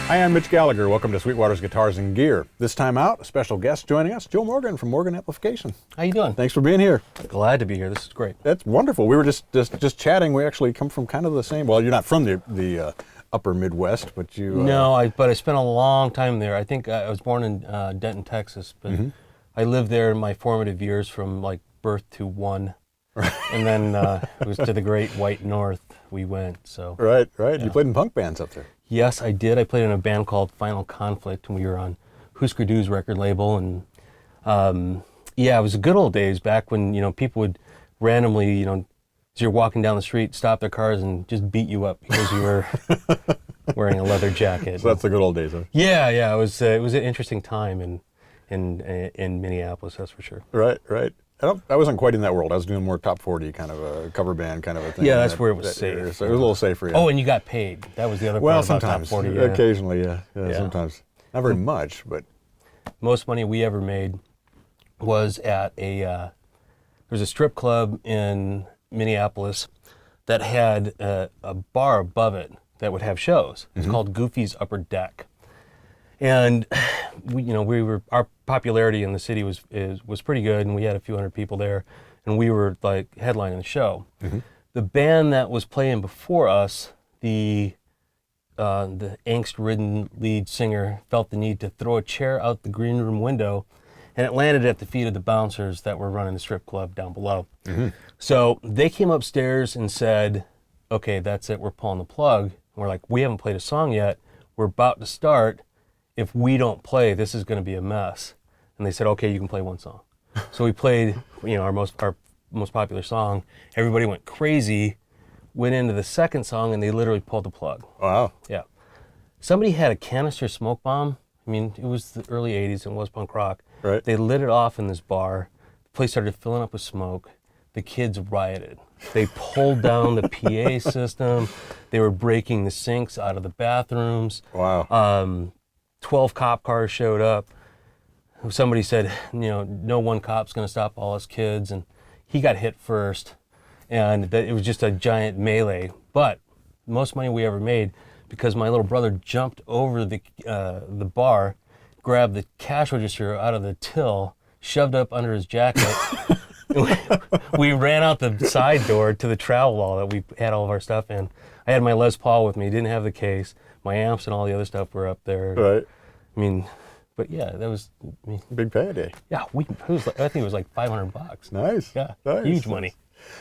Hi, I'm Mitch Gallagher. Welcome to Sweetwater's Guitars and Gear. This time out, a special guest joining us, Joe Morgan from Morgan Amplification. How you doing? Thanks for being here. Glad to be here. This is great. That's wonderful. We were just chatting. We actually come from kind of the same. Well, you're not from the upper Midwest, but you. No, but I spent a long time there. I think I was born in Denton, Texas, but I lived there in my formative years from like birth to one, and then it was to the Great White North we went. So. Right. Yeah. You played in punk bands up there. Yes, I did. I played in a band called Final Conflict, and we were on Husker Du's record label. And yeah, it was the good old days back when people would randomly, as you're walking down the street, stop their cars and just beat you up because you were wearing a leather jacket. So that's the good old days, huh? Yeah. It was an interesting time in Minneapolis, that's for sure. Right. I wasn't quite in that world. I was doing more top 40 kind of a cover band kind of a thing. Yeah, that's where it was safe. So it was a little safer. Yeah. Oh, and you got paid. That was the other part about sometimes, top 40. Yeah. Occasionally, yeah. Sometimes. Not very much, but. Most money we ever made was at there was a strip club in Minneapolis that had a bar above it that would have shows. It's called Goofy's Upper Deck. And our popularity in the city was pretty good, and we had a few hundred people there, and we were like headlining the show. The band that was playing before us, the angst-ridden lead singer felt the need to throw a chair out the green room window, and it landed at the feet of the bouncers that were running the strip club down below. So they came upstairs and said, "Okay, that's it. We're pulling the plug." And we're like, "We haven't played a song yet. We're about to start. If we don't play, this is going to be a mess." And they said, "Okay, you can play one song." So we played, our most popular song. Everybody went crazy, went into the second song, and they literally pulled the plug. Wow. Yeah. Somebody had a canister smoke bomb. I mean, it was the early 80s and it was punk rock. Right. They lit it off in this bar. The place started filling up with smoke. The kids rioted. They pulled down the PA system. They were breaking the sinks out of the bathrooms. Wow. 12 cop cars showed up. Somebody said, no one cop's going to stop all us kids, and he got hit first, and it was just a giant melee. But most money we ever made because my little brother jumped over the bar, grabbed the cash register out of the till, shoved it up under his jacket. We ran out the side door to the travel wall that we had all of our stuff in. I had my Les Paul with me, didn't have the case. My amps and all the other stuff were up there. Right. I mean, but yeah, that was big payday. Yeah, I think it was like $500. Nice. Yeah, nice. Huge money.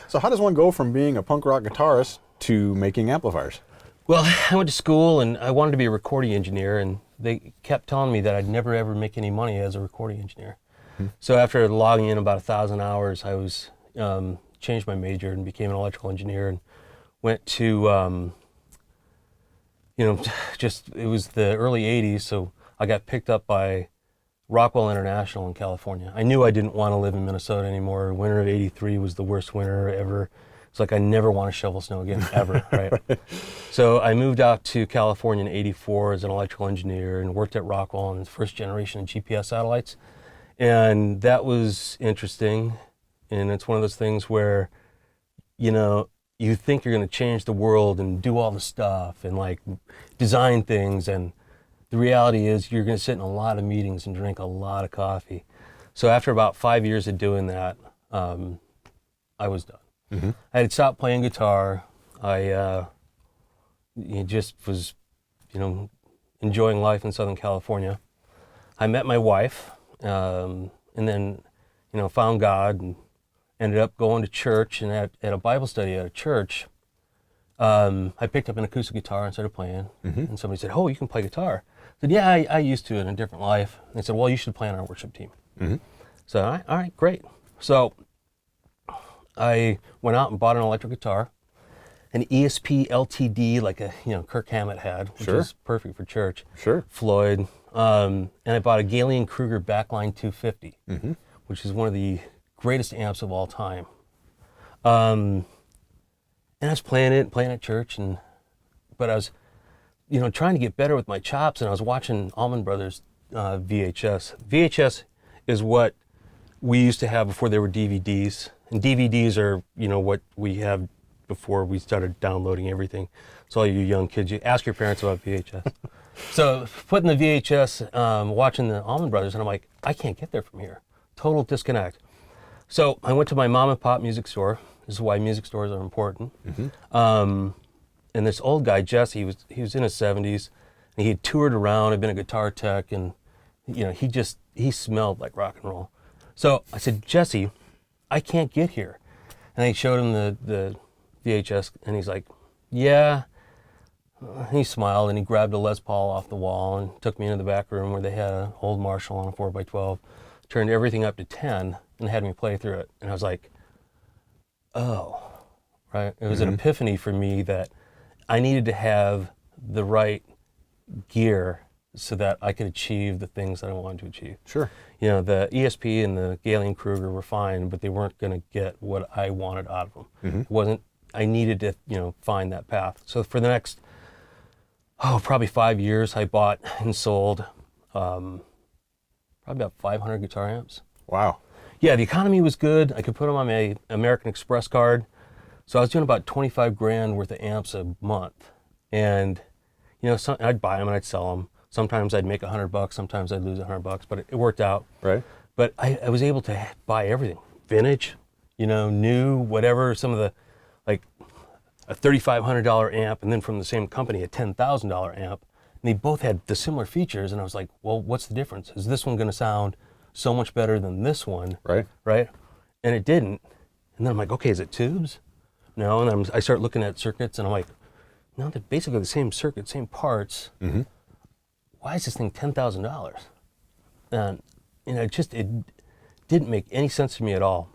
So how does one go from being a punk rock guitarist to making amplifiers? Well, I went to school and I wanted to be a recording engineer, and they kept telling me that I'd never ever make any money as a recording engineer. So after logging in about 1,000 hours, I was changed my major and became an electrical engineer, and went to it was the early 80s, so I got picked up by Rockwell International in California. I knew I didn't want to live in Minnesota anymore. Winter of '83 was the worst winter ever. It's like I never want to shovel snow again, ever, right? So I moved out to California in '84 as an electrical engineer and worked at Rockwell on the first generation of GPS satellites. And that was interesting. And it's one of those things where, you think you're going to change the world and do all the stuff and like design things, and the reality is you're going to sit in a lot of meetings and drink a lot of coffee. So after about 5 years of doing that, I was done. I had stopped playing guitar. I just was, enjoying life in Southern California. I met my wife, and then, found God and ended up going to church, and at a Bible study at a church, I picked up an acoustic guitar and started playing. And somebody said, "Oh, you can play guitar." I said, "Yeah, I used to in a different life." And they said, "Well, you should play on our worship team." So, all right, great. So I went out and bought an electric guitar, an ESP LTD like a Kirk Hammett had, which is perfect for church. Floyd, and I bought a Galen Kruger Backline 250, which is one of the greatest amps of all time. And I was playing at church, but I was, trying to get better with my chops, and I was watching Allman Brothers VHS. VHS is what we used to have before there were DVDs, and DVDs are, what we have before we started downloading everything. So all you young kids, you ask your parents about VHS. So putting the VHS, watching the Allman Brothers, and I'm like, I can't get there from here. Total disconnect. So I went to my mom and pop music store. This is why music stores are important. And this old guy, Jesse, he was in his 70s, and he had toured around, had been a guitar tech, and he smelled like rock and roll. So I said, Jesse, I can't get here. And I showed him the VHS, and he's like, yeah. And he smiled, and he grabbed a Les Paul off the wall and took me into the back room where they had an old Marshall on a 4x12, turned everything up to 10, and had me play through it. And I was like, oh, right? It was an epiphany for me that I needed to have the right gear so that I could achieve the things that I wanted to achieve. Sure. The ESP and the Galen Kruger were fine, but they weren't going to get what I wanted out of them. It wasn't. I needed to, find that path. So for the next, probably 5 years, I bought and sold probably about 500 guitar amps. Wow. Yeah, the economy was good. I could put them on my American Express card. So I was doing about 25 grand worth of amps a month. And, I'd buy them and I'd sell them. Sometimes I'd make $100, sometimes I'd lose $100, but it worked out. Right. But I was able to buy everything. Vintage, new, whatever, some of the, like a $3,500 amp, and then from the same company, a $10,000 amp. And they both had the similar features. And I was like, well, what's the difference? Is this one going to sound so much better than this one? Right. Right? And it didn't. And then I'm like, okay, is it tubes? No. And I start looking at circuits, and I'm like, no, they're basically the same circuit, same parts. Why is this thing $10,000? And it didn't make any sense to me at all.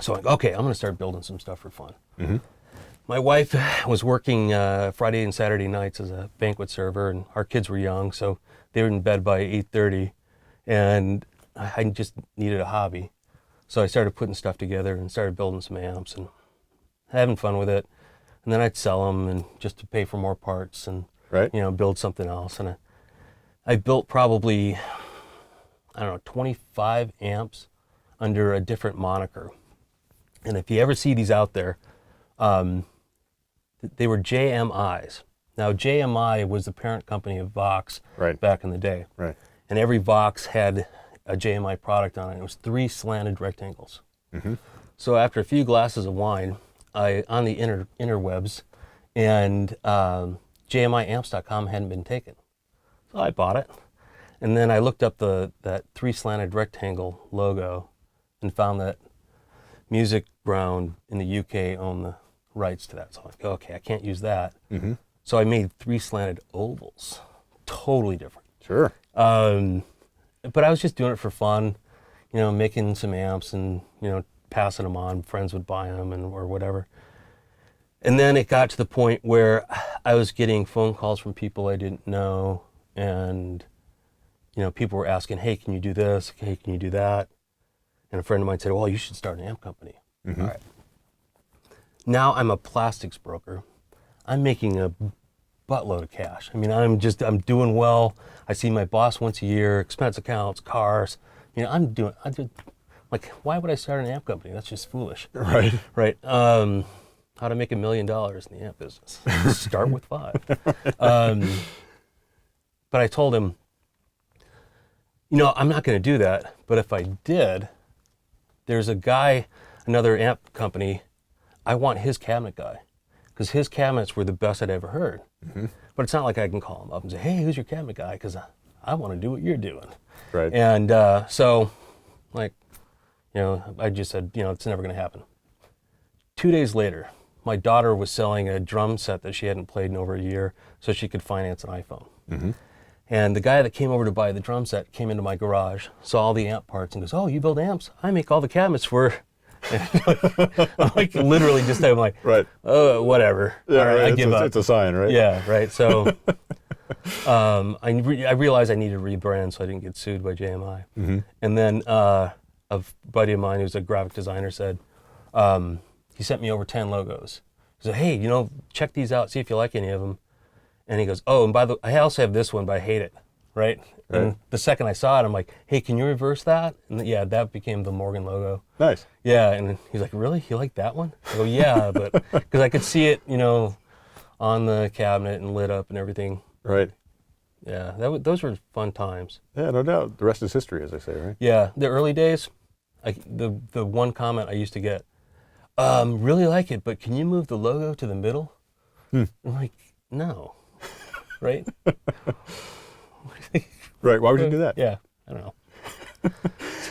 So I'm like, okay, I'm going to start building some stuff for fun. My wife was working Friday and Saturday nights as a banquet server, and our kids were young, so they were in bed by 8:30, and I just needed a hobby. So I started putting stuff together and started building some amps and having fun with it. And then I'd sell them and just to pay for more parts and build something else. And I built probably, 25 amps under a different moniker. And if you ever see these out there, they were JMIs. Now, JMI was the parent company of Vox back in the day. Right. And every Vox had a JMI product on it. It was 3 slanted rectangles. So after a few glasses of wine, on the interwebs, and JMIamps.com hadn't been taken. So I bought it. And then I looked up that 3 slanted rectangle logo and found that Music Ground in the UK owned the rights to that. So I'm like, okay, I can't use that. So I made 3 slanted ovals. Totally different. Sure. But I was just doing it for fun, making some amps and, passing them on. Friends would buy them or whatever. And then it got to the point where I was getting phone calls from people I didn't know, and people were asking, hey, can you do this? Hey, can you do that? And a friend of mine said, well, you should start an amp company. All right. Now I'm a plastics broker. I'm making a buttload of cash. I mean, I'm doing well. I see my boss once a year, expense accounts, cars. Like, why would I start an amp company? That's just foolish. Right. Right. How to make $1 million in the amp business. Start with 5. But I told him, I'm not going to do that. But if I did, there's a guy, another amp company, I want his cabinet guy. Because his cabinets were the best I'd ever heard. But it's not like I can call him up and say, hey, who's your cabinet guy? Because I want to do what you're doing. Right. And so, I just said, it's never going to happen. 2 days later, my daughter was selling a drum set that she hadn't played in over a year so she could finance an iPhone. And the guy that came over to buy the drum set came into my garage, saw all the amp parts, and goes, oh, you build amps? I make all the cabinets for... I'm like, literally just, I'm like, right. Oh, whatever. Yeah, all right, right. I give up. It's a sign, right? Yeah, right. So I realized I needed to rebrand so I didn't get sued by JMI. And then a buddy of mine who's a graphic designer said, he sent me over 10 logos. He said, hey, check these out, see if you like any of them. And he goes, oh, and by the way, I also have this one, but I hate it, right? And the second I saw it, I'm like, hey, can you reverse that? And yeah, that became the Morgan logo. Nice. Yeah, and he's like, really? You like that one? I go, yeah, but because I could see it, on the cabinet and lit up and everything. Right. Yeah, those were fun times. Yeah, no doubt. The rest is history, as they say, right? Yeah, the early days, the one comment I used to get, really like it, but can you move the logo to the middle? I'm like, no, right? Right. Why would you do that? Yeah, I don't know.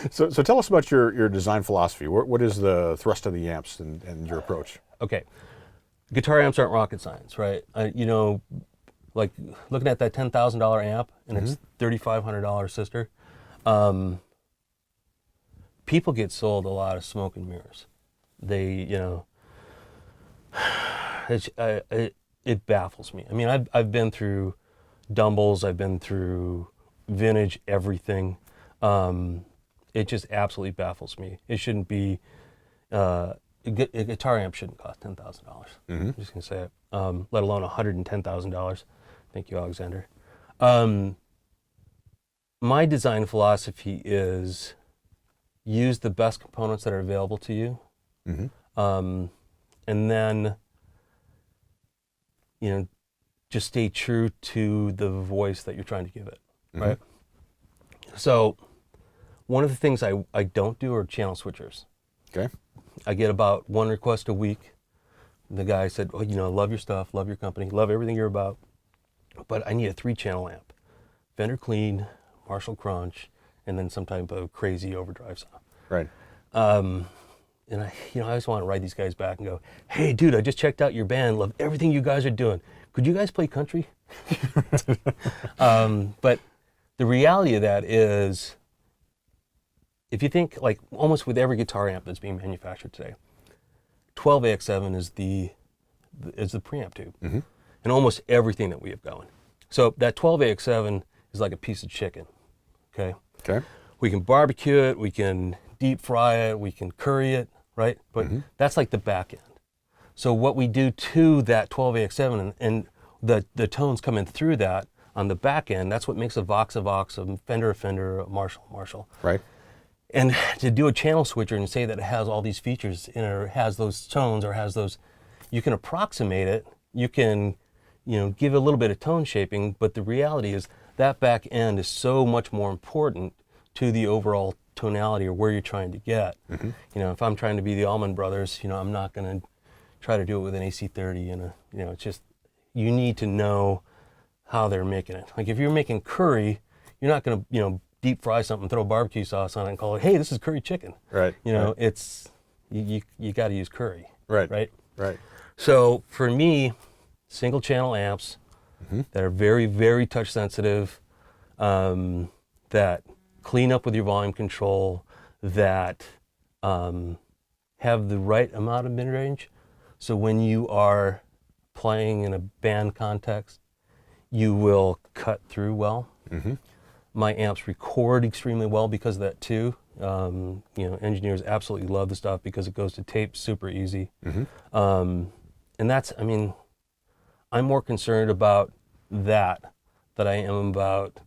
So tell us about your design philosophy. What is the thrust of the amps and your approach? Okay, guitar amps aren't rocket science, right? Like looking at that $10,000 amp and its $3,500 sister, people get sold a lot of smoke and mirrors. They, it baffles me. I mean, I've been through Dumbles, I've been through vintage everything. It just absolutely baffles me. It shouldn't be, a guitar amp shouldn't cost $10,000. I'm just gonna say it, let alone $110,000. Thank you, Alexander. My design philosophy is use the best components that are available to you, and then, just stay true to the voice that you're trying to give it, right? So one of the things I don't do are channel switchers. Okay. I get about one request a week. The guy said, oh, love your stuff, love your company, love everything you're about, but I need a 3-channel amp. Fender Clean, Marshall Crunch, and then some type of crazy overdrive sound. Right. And I always want to write these guys back and go, hey, dude, I just checked out your band, love everything you guys are doing. Could you guys play country? But the reality of that is, if you think, like, almost with every guitar amp that's being manufactured today, 12AX7 is the preamp tube, and almost everything that we have going. So that 12AX7 is like a piece of chicken, okay? Okay. We can barbecue it, we can deep fry it, we can curry it, right? But that's like the back end. So what we do to that 12AX7 and the tones coming through that on the back end, that's what makes a Vox, a Fender, a Marshall. Right. And to do a channel switcher and say that it has all these features in it, or has those tones, or has those, you can approximate it, you can, give it a little bit of tone shaping, but the reality is that back end is so much more important to the overall tonality or where you're trying to get. If I'm trying to be the Allman Brothers, I'm not going to try to do it with an AC30 and it's just, you need to know how they're making it. Like if you're making curry, you're not going to, deep fry something, throw barbecue sauce on it and call it, hey, this is curry chicken. Right. It's, you got to use curry. Right. Right. Right. So for me, single channel amps that are very, very touch sensitive, that clean up with your volume control, that have the right amount of mid-range. So when you are playing in a band context, you will cut through well. My amps record extremely well because of that too. Engineers absolutely love the stuff because it goes to tape super easy. And that's, I'm more concerned about that than I am about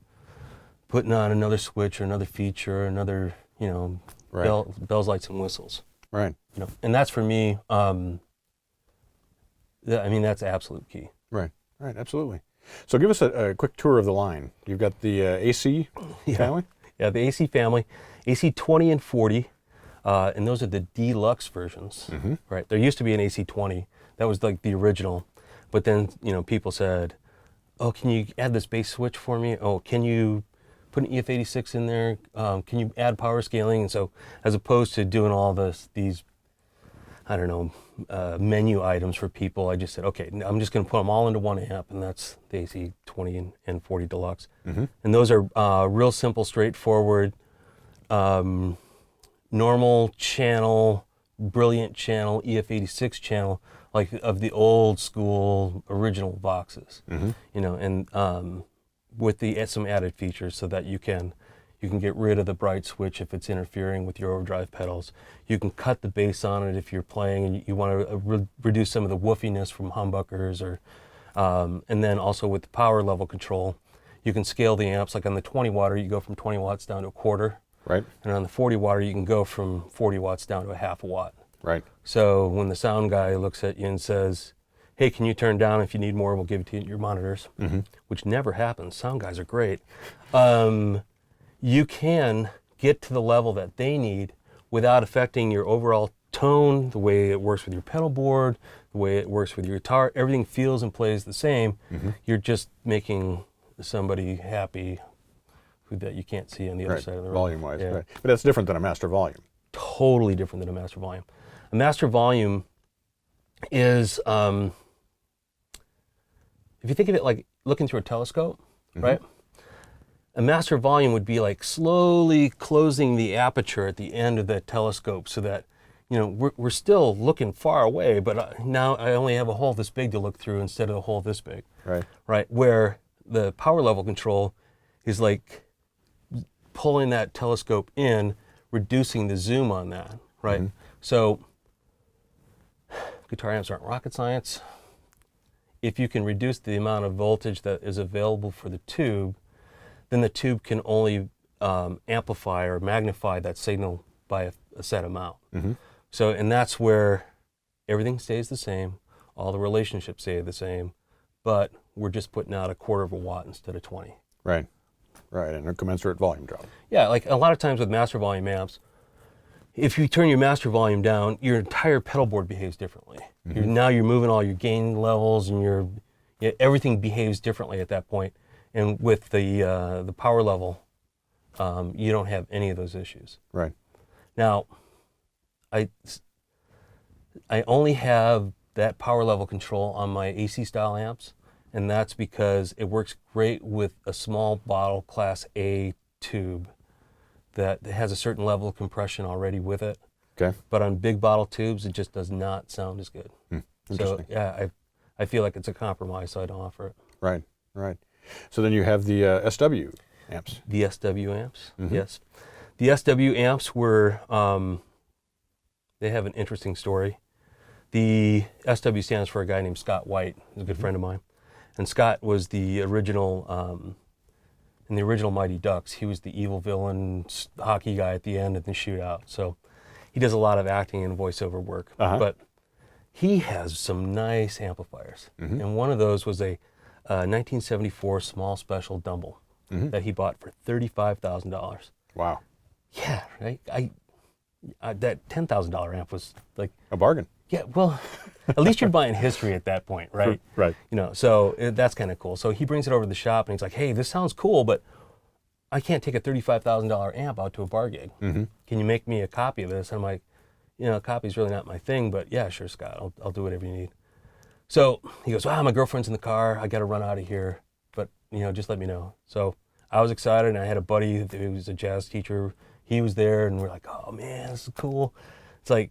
putting on another switch or another feature or another, Right. bells, lights, and whistles. Right. And that's for me, that's absolute key. Right. Right. Absolutely. So give us a quick tour of the line. You've got the AC family? Yeah, the AC family, AC 20 and 40, and those are the deluxe versions, right? There used to be an AC 20. That was like the original. But then, people said, oh, can you add this bass switch for me? Oh, can you put an EF86 in there? Can you add power scaling? And so as opposed to doing all these, menu items for people, I just said, okay, I'm just going to put them all into one amp, and that's the AC 20 and 40 Deluxe. And those are real simple, straightforward, normal channel, brilliant channel, EF86 channel, like of the old school original Voxes, and with some added features so that you can get rid of the bright switch if it's interfering with your overdrive pedals. You can cut the bass on it if you're playing and you want to reduce some of the woofiness from humbuckers, or and then also with the power level control, you can scale the amps. Like on the 20 watt, you go from 20 watts down to a quarter. Right. And on the 40 watt, you can go from 40 watts down to a half a watt. Right. So when the sound guy looks at you and says, hey, can you turn down? If you need more, we'll give it to you at your monitors, which never happens. Sound guys are great. You can get to the level that they need without affecting your overall tone, the way it works with your pedal board, the way it works with your guitar. Everything feels and plays the same. You're just making somebody happy that you can't see on the other side of the room. Volume-wise, right. But that's different than a master volume. Totally different than a master volume. A master volume is, if you think of it like looking through a telescope, right? A master volume would be like slowly closing the aperture at the end of the telescope so that, you know, we're still looking far away, but now I only have a hole this big to look through instead of a hole this big. Right. Right. Where the power level control is like pulling that telescope in, reducing the zoom on that, right? So guitar amps aren't rocket science. If you can reduce the amount of voltage that is available for the tube, then the tube can only amplify or magnify that signal by a set amount. So, and that's where everything stays the same, all the relationships stay the same, but we're just putting out 1/4 of a watt instead of 20. Right. Right, and a commensurate volume drop. Yeah, like a lot of times with master volume amps, if you turn your master volume down, your entire pedal board behaves differently. Now you're moving all your gain levels and everything behaves differently at that point. And with the power level, you don't have any of those issues. Right. Now, I only have that power level control on my AC style amps, and that's because it works great with a small bottle Class A tube that has a certain level of compression already with it. Okay. But on big bottle tubes, it just does not sound as good. So yeah, I feel like it's a compromise, so I don't offer it. Right, right. So then you have the SW amps. The SW amps, yes. The SW amps were, they have an interesting story. The SW stands for a guy named Scott White, who's a good friend of mine. And Scott was the original, in the original Mighty Ducks, he was the evil villain hockey guy at the end of the shootout. So he does a lot of acting and voiceover work. But he has some nice amplifiers. And one of those was a 1974 small special Dumble that he bought for $35,000. Wow. Yeah, right? That $10,000 amp was like... A bargain. Yeah, well, at least you're buying history at that point, right? Right. You know, so that's kind of cool. So he brings it over to the shop and he's like, hey, this sounds cool, but I can't take a $35,000 amp out to a bar gig. Can you make me a copy of this? And I'm like, you know, a copy's really not my thing, but yeah, sure, Scott, I'll do whatever you need. So he goes, my girlfriend's in the car. I got to run out of here, but, you know, just let me know. So I was excited, and I had a buddy who was a jazz teacher. He was there, and we're like, oh, man, this is cool. It's like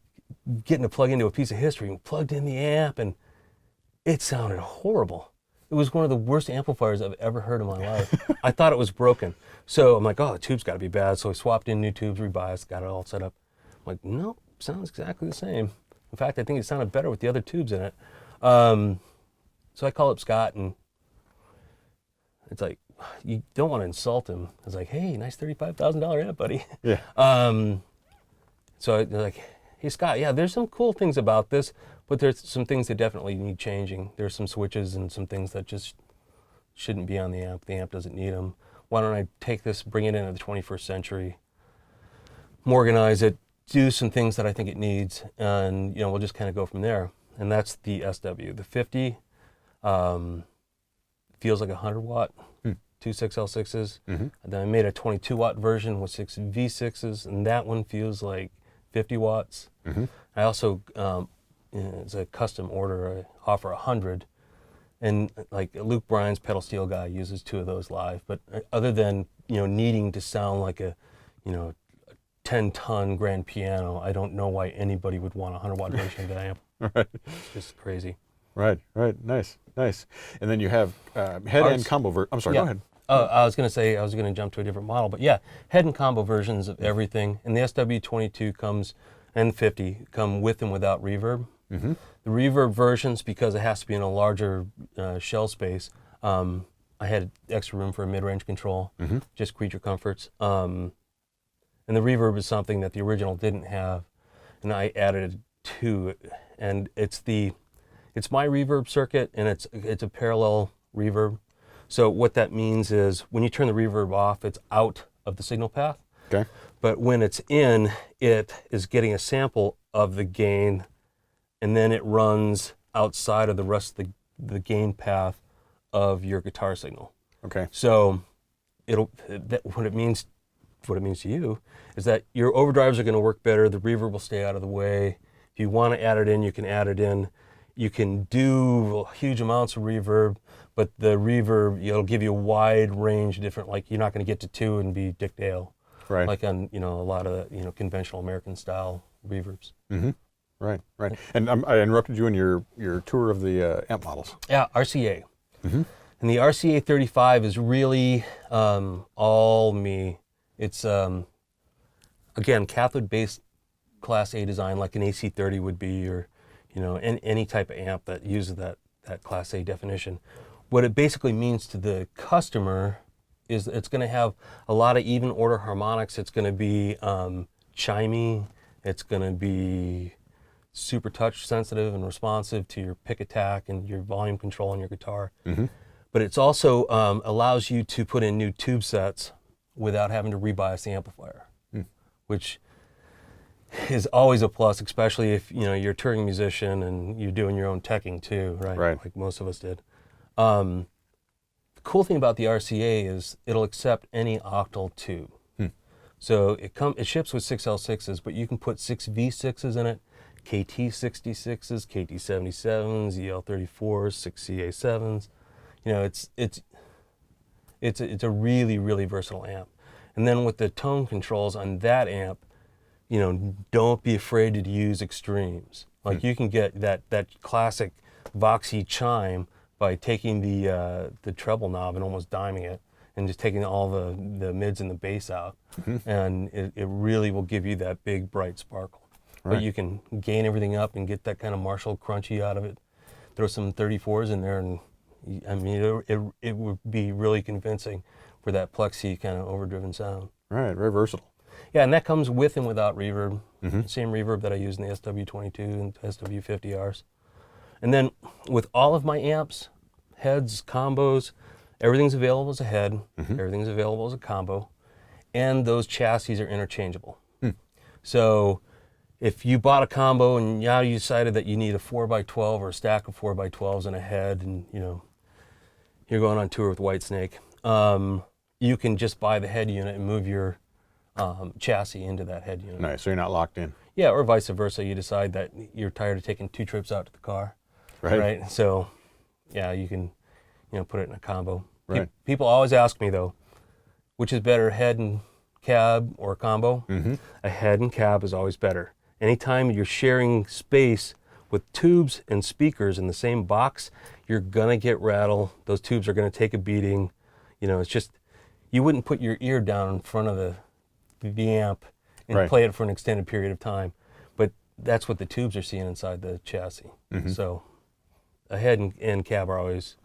getting to plug into a piece of history. We plugged in the amp, and it sounded horrible. It was one of the worst amplifiers I've ever heard in my life. I thought it was broken. So I'm like, oh, the tube's got to be bad. So I swapped in new tubes, rebiased, got it all set up. I'm like, nope, sounds exactly the same. In fact, I think it sounded better with the other tubes in it. So I call up Scott, and it's like, you don't want to insult him. I was like, hey, nice $35,000 amp, buddy. Yeah. So I was like, hey, Scott, yeah, there's some cool things about this, but there's some things that definitely need changing. There's some switches and some things that just shouldn't be on the amp. The amp doesn't need them. Why don't I take this, bring it into the 21st century, Morganize it, do some things that I think it needs, and, you know, we'll just kind of go from there. And that's the SW. The 50 feels like a 100 watt, two 6L6s. And then I made a 22 watt version with 6 V6s, and that one feels like 50 watts. I also, it's a custom order, I offer 100. And like Luke Bryan's pedal steel guy uses 2 of those live. But other than, you know, needing to sound like a, you know, 10-ton grand piano, I don't know why anybody would want a 100 watt version of that amp. Right. It's just crazy. Right. Nice. And then you have head and combo I'm sorry, go ahead. I was going to say, I was going to jump to a different model, but yeah, head and combo versions of everything. And the SW22 comes, and 50 come with and without reverb. The reverb versions, because it has to be in a larger shell space, I had extra room for a mid-range control, just creature comforts. And the reverb is something that the original didn't have, and I added to it. And it's it's my reverb circuit, and it's a parallel reverb. So what that means is when you turn the reverb off, it's out of the signal path. Okay. But when it's in, it is getting a sample of the gain, and then it runs outside of the rest of the gain path of your guitar signal. Okay. So what it means to you is that your overdrives are going to work better. The reverb will stay out of the way. If you want to add it in, you can add it in. You can do huge amounts of reverb, but the reverb, it'll give you a wide range of different, like you're not going to get to 2 and be Dick Dale. Right. Like on, a lot of the, conventional American style reverbs. Mm-hmm. Right. And I interrupted you in your tour of the amp models. Yeah, RCA. Mm-hmm. And the RCA 35 is really all me. It's, again, cathode-based Class A design like an AC30 would be, or, any type of amp that uses that Class A definition. What it basically means to the customer is it's going to have a lot of even order harmonics. It's going to be chimey. It's going to be super touch sensitive and responsive to your pick attack and your volume control on your guitar. Mm-hmm. But it's also allows you to put in new tube sets without having to rebias the amplifier, which is always a plus, especially if you're a touring musician and you're doing your own teching too, right? Like most of us did. The cool thing about the RCA is it'll accept any octal tube. So it ships with 6 L6s, but you can put 6 V6s in it, KT66s, KT77s, EL34s, 6 CA7s. It's a really, really versatile amp. And then with the tone controls on that amp, don't be afraid to use extremes. Like you can get that classic Voxy chime by taking the treble knob and almost diming it, and just taking all the mids and the bass out, and it really will give you that big bright sparkle. But you can gain everything up and get that kind of Marshall crunchy out of it. Throw some 34s in there, and it would be really convincing for that plexi kind of overdriven sound. Right, very versatile. Yeah, and that comes with and without reverb. Same reverb that I use in the SW22 and SW50Rs. And then with all of my amps, heads, combos, everything's available as a head, everything's available as a combo, and those chassis are interchangeable. So if you bought a combo and now you decided that you need a 4x12 or a stack of 4x12s and a head, and you're going on tour with Whitesnake, you can just buy the head unit and move your chassis into that head unit. Nice, so you're not locked in. Yeah, or vice versa. You decide that you're tired of taking 2 trips out to the car. Right. So, yeah, you can, put it in a combo. Right. People always ask me though, which is better, head and cab or combo? A head and cab is always better. Anytime you're sharing space with tubes and speakers in the same box, you're gonna get rattle. Those tubes are gonna take a beating. It's just, you wouldn't put your ear down in front of the amp and play it for an extended period of time. But that's what the tubes are seeing inside the chassis. So a head and cab are always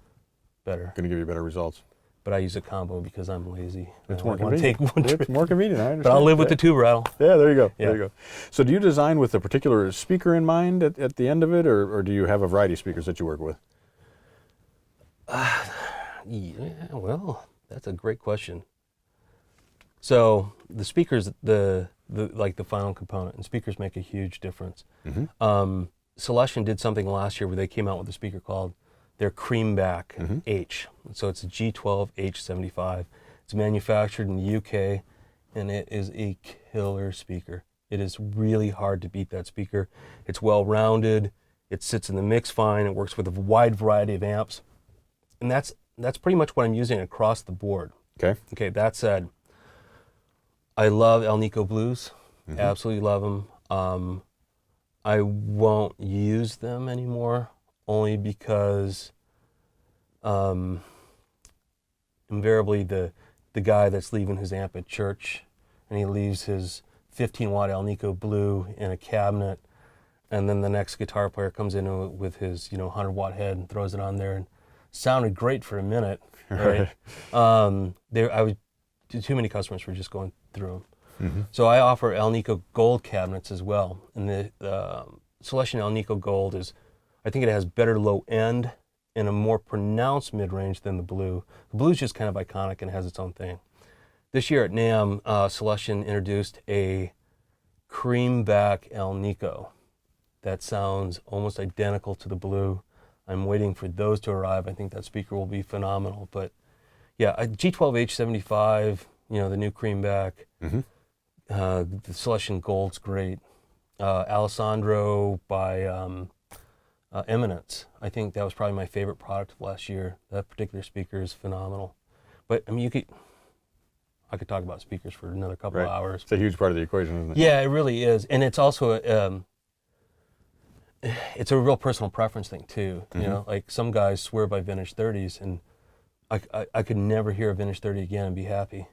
better. Going to give you better results. But I use a combo because I'm lazy. It's I more want to convenient. take one trip. It's more convenient, I understand. But I'll live with the tube rattle. Yeah, there you go. Yeah. There you go. So do you design with a particular speaker in mind at the end of it, or do you have a variety of speakers that you work with? Yeah, well, that's a great question. So the speakers, the final component, and speakers make a huge difference. Celestion did something last year where they came out with a speaker called their Creamback H. So it's a G12 H75. It's manufactured in the UK, and it is a killer speaker. It is really hard to beat that speaker. It's well-rounded. It sits in the mix fine. It works with a wide variety of amps. And that's pretty much what I'm using across the board. Okay, that said, I love Alnico Blues. Absolutely love them. I won't use them anymore, only because invariably the guy that's leaving his amp at church, and he leaves his 15-watt Alnico Blue in a cabinet, and then the next guitar player comes in with his 100-watt head and throws it on there, and sounded great for a minute. Right? Too many customers were just going through them. So I offer Alnico Gold cabinets as well, and the Celestion Alnico Gold is, I think it has better low end and a more pronounced mid-range than the Blue. The Blue's just kind of iconic and has its own thing. This year at NAMM, Celestion introduced a creamback El Nico that sounds almost identical to the Blue. I'm waiting for those to arrive. I think that speaker will be phenomenal. But yeah, G12H75, the new creamback. Mm-hmm. The Celestion Gold's great. Alessandro by Eminence. I think that was probably my favorite product of last year. That particular speaker is phenomenal. But I mean, I could talk about speakers for another couple of hours. It's a huge part of the equation, isn't it? Yeah, it really is, and it's also it's a real personal preference thing too. Mm-hmm. Like some guys swear by vintage 30s, and I could never hear a vintage 30 again and be happy.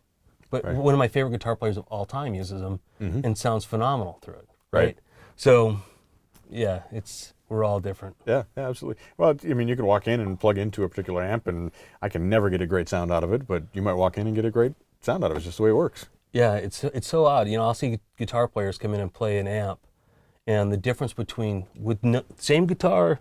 But one of my favorite guitar players of all time uses them and sounds phenomenal through it. Right. So, yeah, we're all different. Yeah, absolutely. Well, I mean, you can walk in and plug into a particular amp, and I can never get a great sound out of it, but you might walk in and get a great sound out of it. It's just the way it works. Yeah, it's so odd. I'll see guitar players come in and play an amp, and the difference between same guitar,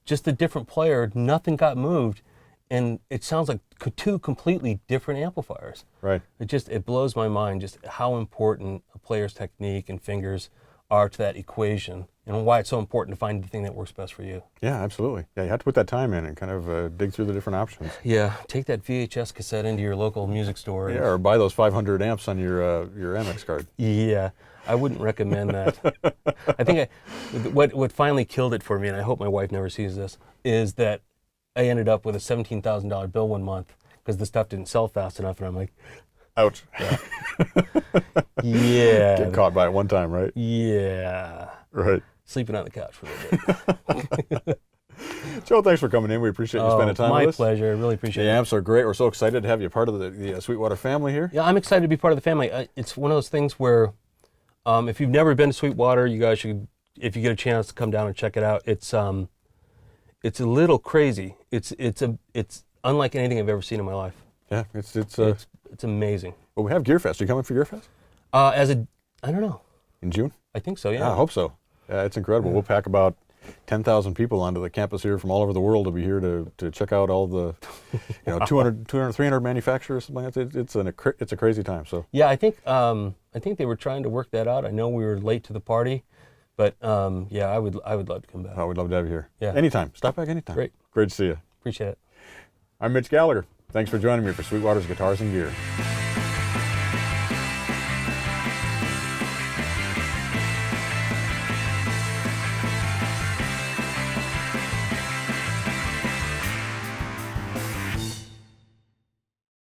just a different player, nothing got moved, and it sounds like two completely different amplifiers. Right. It blows my mind just how important a player's technique and fingers are to that equation, and why it's so important to find the thing that works best for you. Yeah, absolutely. Yeah, you have to put that time in and kind of dig through the different options. Yeah, take that VHS cassette into your local music store. Yeah, or buy those 500 amps on your Amex card. Yeah, I wouldn't recommend that. I think what finally killed it for me, and I hope my wife never sees this, is that I ended up with a $17,000 bill one month because the stuff didn't sell fast enough, and I'm like, ouch. Yeah. Yeah. Get caught by it one time, right? Yeah. Right. Sleeping on the couch for a little bit. Joe, thanks for coming in. We appreciate you spending time with us. My pleasure. I really appreciate it. The amps are great. We're so excited to have you part of the Sweetwater family here. Yeah, I'm excited to be part of the family. It's one of those things where if you've never been to Sweetwater, you guys should, if you get a chance, to come down and check it out. It's a little crazy. It's unlike anything I've ever seen in my life. Yeah, it's amazing. Well, we have Gear Fest. Are you coming for Gear Fest? I don't know. In June? I think so, yeah. I hope so. Yeah, it's incredible. We'll pack about 10,000 people onto the campus here from all over the world to be here to check out all the 200, 300 manufacturers, something like that. It's a crazy time. So yeah, I think they were trying to work that out. I know we were late to the party, but yeah, I would love to come back. I would love to have you here. Yeah. Anytime. Stop back anytime. Great. Great to see you. Appreciate it. I'm Mitch Gallagher. Thanks for joining me for Sweetwater's Guitars and Gear.